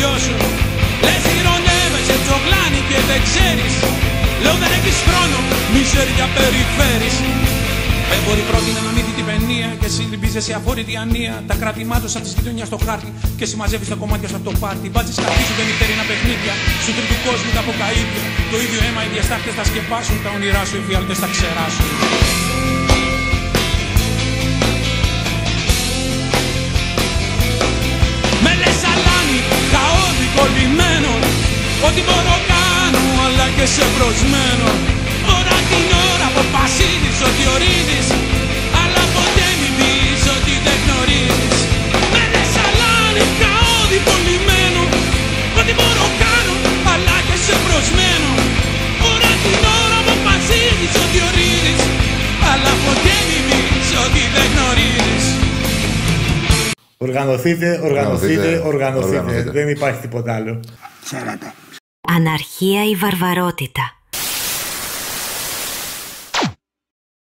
τελειώσουν. Λες ηρωνεύεσαι τσογλάνι και δεν ξέρεις. Λέω δεν έχεις χρόνο, μιζέρια περιφέρεις. Έμποροι πρότεινε να μην δει την παινία και συλλημπίζεσαι σε αφόρητη ανία. Τα κράτημάτωσα της γειτονιάς στο χάρτη και συμμαζεύεις τα κομμάτια σου από το πάρτι. Μπάτσες καθίζονται νυχτερινά παιχνίδια, σου τρίτου κόσμου τα αποκαΐδια. Το ίδιο αίμα οι διαστάχτες θα σκεπάσουν, τα όνειρά σου οι φιάλτες θα ξεράσουν. Με λες αλάνι, χαόδι, κολλημένο. Ό,τι μπορώ κάνω, αλλά και σε προσμένο. Ώρα την ώρα αποφασίζεις ότι ορίζεις, αλλά ποτέ μην πεις ότι δεν γνωρίζεις. Με λες αλάνι, χαόδι, κολλημένο. Ό,τι μπορώ κάνω, αλλά και σε προσμένο. Ώρα την ώρα αποφασίζεις ότι ορίζεις, αλλά ποτέ μην πεις ότι δεν γνωρίζεις. Οργανωθείτε, οργανωθείτε. Δεν υπάρχει τίποτα άλλο. Αναρχία ή βαρβαρότητα.